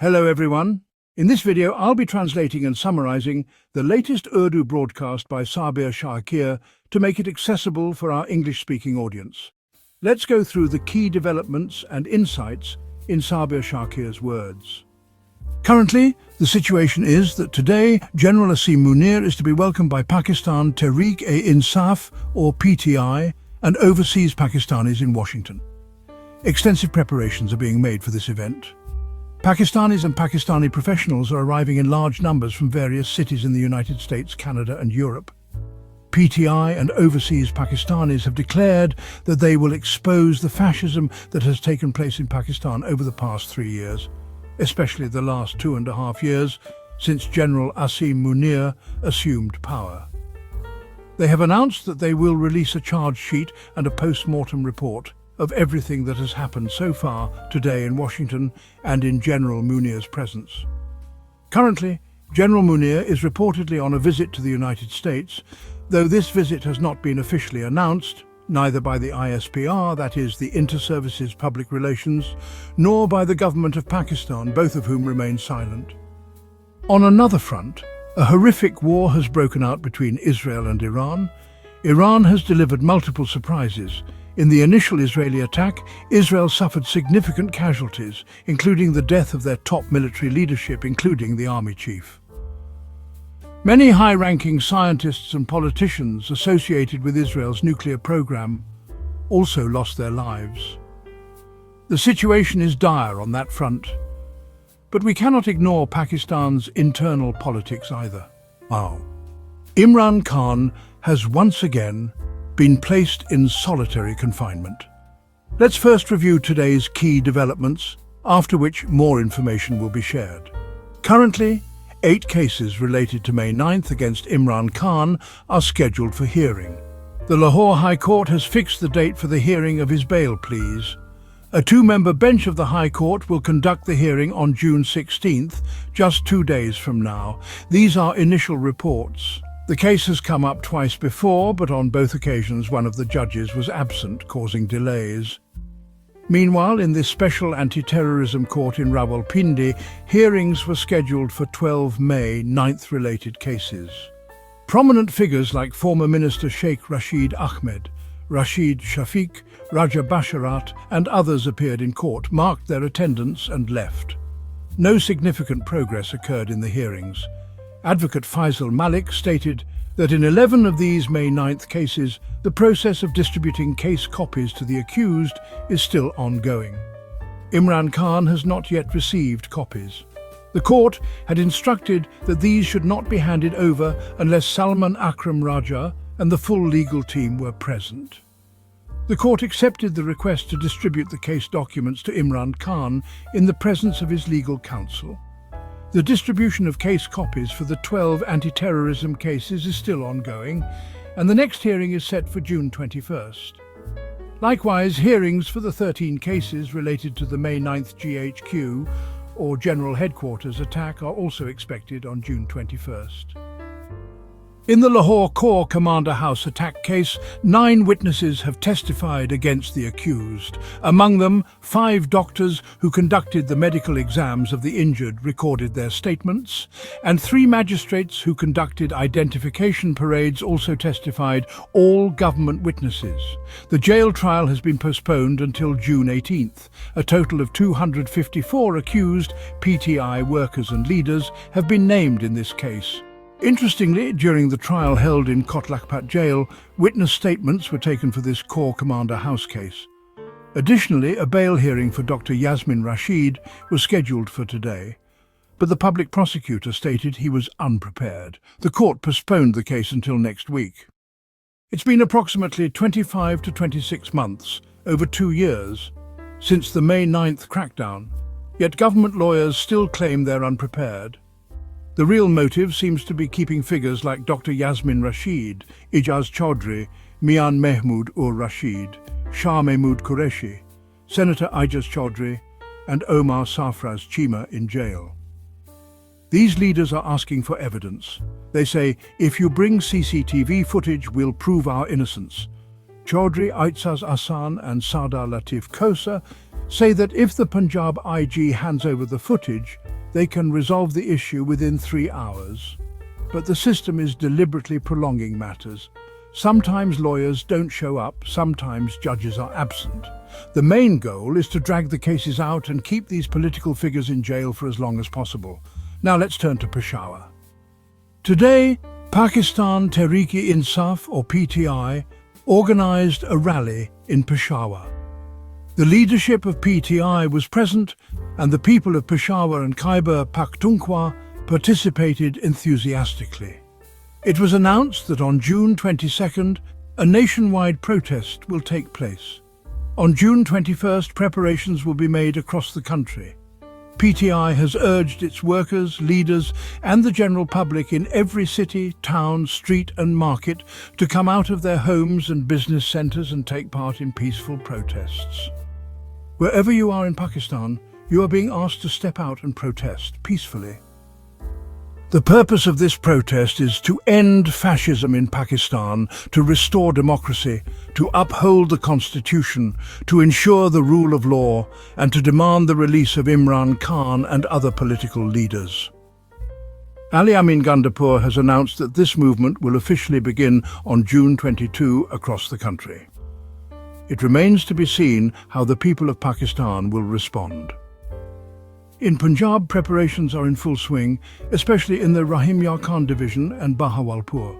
Hello everyone. In this video, I'll be translating and summarizing the latest Urdu broadcast by Sabir Shakir to make it accessible for our English-speaking audience. Let's go through the key developments and insights in Sabir Shakir's words. Currently, the situation is that today, General Asim Munir is to be welcomed by Pakistan Tehreek-e-Insaf or PTI and overseas Pakistanis in Washington. Extensive preparations are being made for this event. Pakistanis and Pakistani professionals are arriving in large numbers from various cities in the United States, Canada and Europe. PTI and overseas Pakistanis have declared that they will expose the fascism that has taken place in Pakistan over the past 3 years, especially the last 2.5 years since General Asim Munir assumed power. They have announced that they will release a charge sheet and a post-mortem report of everything that has happened so far today in Washington and in General Munir's presence. Currently, General Munir is reportedly on a visit to the United States, though this visit has not been officially announced, neither by the ISPR, that is, the Inter-Services Public Relations, nor by the government of Pakistan, both of whom remain silent. On another front, a horrific war has broken out between Israel and Iran. Iran has delivered multiple surprises. In the initial Israeli attack, Israel suffered significant casualties, including the death of their top military leadership, including the army chief. Many high-ranking scientists and politicians associated with Israel's nuclear program also lost their lives. The situation is dire on that front, but we cannot ignore Pakistan's internal politics either. Imran Khan has once again been placed in solitary confinement. Let's first review today's key developments, after which more information will be shared. Currently, 8 cases related to May 9th against Imran Khan are scheduled for hearing. The Lahore High Court has fixed the date for the hearing of his bail pleas. A 2-member bench of the High Court will conduct the hearing on June 16th, just 2 days from now. These are initial reports. The case has come up twice before, but on both occasions one of the judges was absent, causing delays. Meanwhile, in this special anti-terrorism court in Rawalpindi, hearings were scheduled for 12 May 9th related cases. Prominent figures like former Minister Sheikh Rashid Ahmed, Rashid Shafiq, Raja Basharat and others appeared in court, marked their attendance and left. No significant progress occurred in the hearings. Advocate Faisal Malik stated that in 11 of these May 9th cases, the process of distributing case copies to the accused is still ongoing. Imran Khan has not yet received copies. The court had instructed that these should not be handed over unless Salman Akram Raja and the full legal team were present. The court accepted the request to distribute the case documents to Imran Khan in the presence of his legal counsel. The distribution of case copies for the 12 anti-terrorism cases is still ongoing, and the next hearing is set for June 21st. Likewise, hearings for the 13 cases related to the May 9th GHQ, or General Headquarters attack, are also expected on June 21st. In the Lahore Corps Commander House attack case, 9 witnesses have testified against the accused. Among them, 5 doctors who conducted the medical exams of the injured recorded their statements, and 3 magistrates who conducted identification parades also testified, all government witnesses. The jail trial has been postponed until June 18th. A total of 254 accused PTI workers and leaders have been named in this case. Interestingly, during the trial held in Kotlakpat jail, witness statements were taken for this Corps Commander House case. Additionally, a bail hearing for Dr. Yasmin Rashid was scheduled for today, but the public prosecutor stated he was unprepared. The court postponed the case until next week. It's been approximately 25 to 26 months, over 2 years, since the May 9th crackdown, yet government lawyers still claim they're unprepared. The real motive seems to be keeping figures like Dr. Yasmin Rashid, Ijaz Chaudhry, Mian Mehmood ur Rashid, Shah Mahmood Qureshi, Senator Ijaz Chaudhry, and Omar Safraz Chima in jail. These leaders are asking for evidence. They say, if you bring CCTV footage, we'll prove our innocence. Chaudhry Aitzaz Ahsan and Sada Latif Khosa say that if the Punjab IG hands over the footage, they can resolve the issue within 3 hours. But the system is deliberately prolonging matters. Sometimes lawyers don't show up, sometimes judges are absent. The main goal is to drag the cases out and keep these political figures in jail for as long as possible. Now let's turn to Peshawar. Today, Pakistan Tehreek-e-Insaf, or PTI, organized a rally in Peshawar. The leadership of PTI was present, and the people of Peshawar and Khyber Pakhtunkhwa participated enthusiastically. It was announced that on June 22nd, a nationwide protest will take place. On June 21st, preparations will be made across the country. PTI has urged its workers, leaders, and the general public in every city, town, street and market to come out of their homes and business centres and take part in peaceful protests. Wherever you are in Pakistan, you are being asked to step out and protest peacefully. The purpose of this protest is to end fascism in Pakistan, to restore democracy, to uphold the constitution, to ensure the rule of law, and to demand the release of Imran Khan and other political leaders. Ali Amin Gandapur has announced that this movement will officially begin on June 22 across the country. It remains to be seen how the people of Pakistan will respond. In Punjab, preparations are in full swing, especially in the Rahim Yar Khan division and Bahawalpur.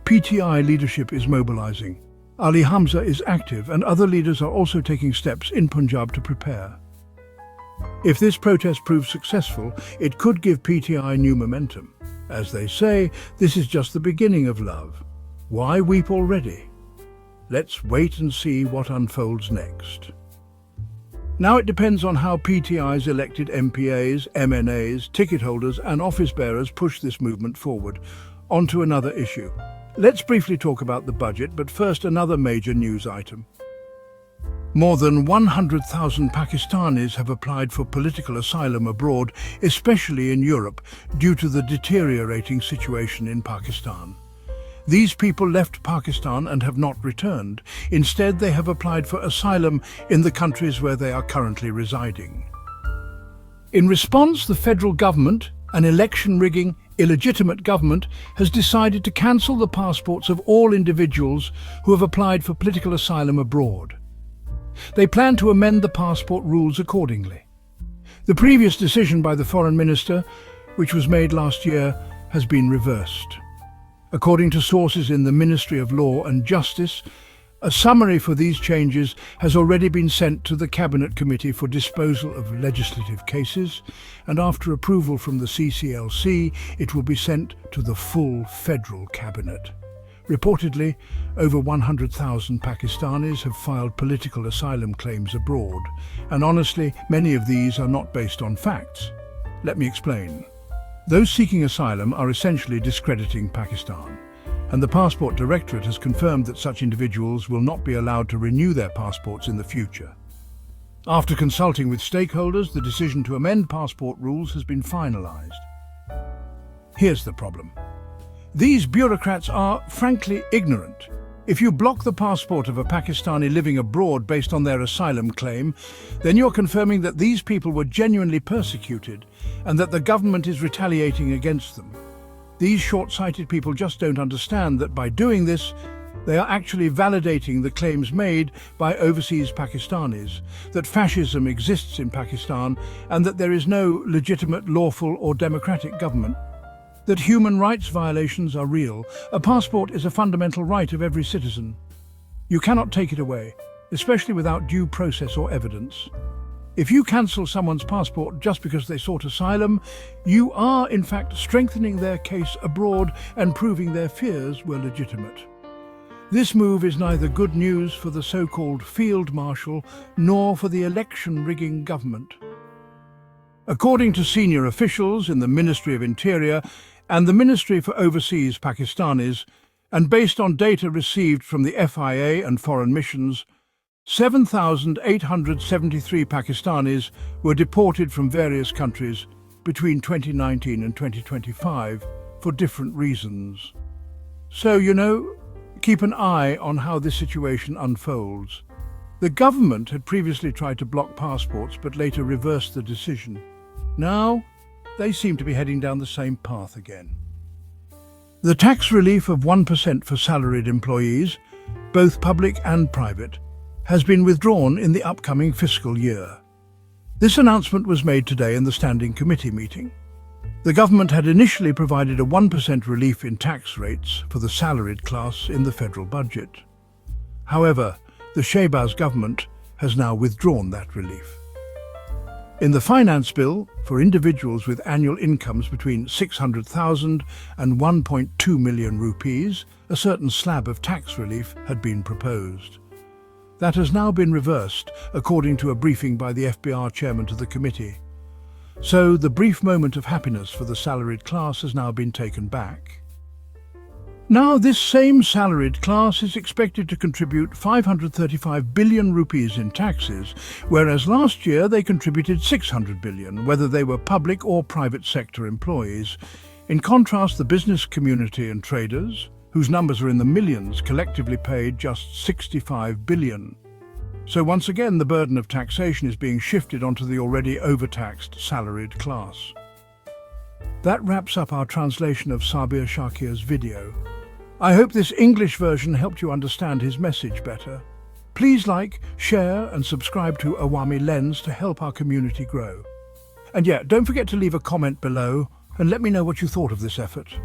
PTI leadership is mobilizing. Ali Hamza is active and other leaders are also taking steps in Punjab to prepare. If this protest proves successful, it could give PTI new momentum. As they say, this is just the beginning of love. Why weep already? Let's wait and see what unfolds next. Now it depends on how PTI's elected MPAs, MNAs, ticket holders and office bearers push this movement forward. On to another issue. Let's briefly talk about the budget, but first another major news item. More than 100,000 Pakistanis have applied for political asylum abroad, especially in Europe, due to the deteriorating situation in Pakistan. These people left Pakistan and have not returned. Instead, they have applied for asylum in the countries where they are currently residing. In response, the federal government, an election-rigging, illegitimate government, has decided to cancel the passports of all individuals who have applied for political asylum abroad. They plan to amend the passport rules accordingly. The previous decision by the Foreign Minister, which was made last year, has been reversed. According to sources in the Ministry of Law and Justice, a summary for these changes has already been sent to the Cabinet Committee for Disposal of Legislative Cases, and after approval from the CCLC, it will be sent to the full federal cabinet. Reportedly, over 100,000 Pakistanis have filed political asylum claims abroad, and honestly, many of these are not based on facts. Let me explain. Those seeking asylum are essentially discrediting Pakistan, and the Passport Directorate has confirmed that such individuals will not be allowed to renew their passports in the future. After consulting with stakeholders, the decision to amend passport rules has been finalized. Here's the problem. These bureaucrats are, frankly, ignorant. If you block the passport of a Pakistani living abroad based on their asylum claim, then you're confirming that these people were genuinely persecuted and that the government is retaliating against them. These short-sighted people just don't understand that by doing this, they are actually validating the claims made by overseas Pakistanis, that fascism exists in Pakistan and that there is no legitimate, lawful or democratic government. That human rights violations are real. A passport is a fundamental right of every citizen. You cannot take it away, especially without due process or evidence. If you cancel someone's passport just because they sought asylum, you are, in fact, strengthening their case abroad and proving their fears were legitimate. This move is neither good news for the so-called Field Marshal nor for the election-rigging government. According to senior officials in the Ministry of Interior and the Ministry for Overseas Pakistanis, and based on data received from the FIA and foreign missions, 7,873 Pakistanis were deported from various countries between 2019 and 2025 for different reasons. So, keep an eye on how this situation unfolds. The government had previously tried to block passports but later reversed the decision. Now, they seem to be heading down the same path again. The tax relief of 1% for salaried employees, both public and private, has been withdrawn in the upcoming fiscal year. This announcement was made today in the Standing Committee meeting. The government had initially provided a 1% relief in tax rates for the salaried class in the federal budget. However, the Shahbaz government has now withdrawn that relief. In the finance bill, for individuals with annual incomes between 600,000 and 1.2 million rupees, a certain slab of tax relief had been proposed. That has now been reversed, according to a briefing by the FBR chairman to the committee. So the brief moment of happiness for the salaried class has now been taken back. Now this same salaried class is expected to contribute 535 billion rupees in taxes, whereas last year they contributed 600 billion, whether they were public or private sector employees. In contrast, the business community and traders, whose numbers are in the millions, collectively paid just 65 billion. So once again, the burden of taxation is being shifted onto the already overtaxed salaried class. That wraps up our translation of Sabir Shakir's video. I hope this English version helped you understand his message better. Please like, share and subscribe to Awami Lens to help our community grow. And yeah, don't forget to leave a comment below and let me know what you thought of this effort.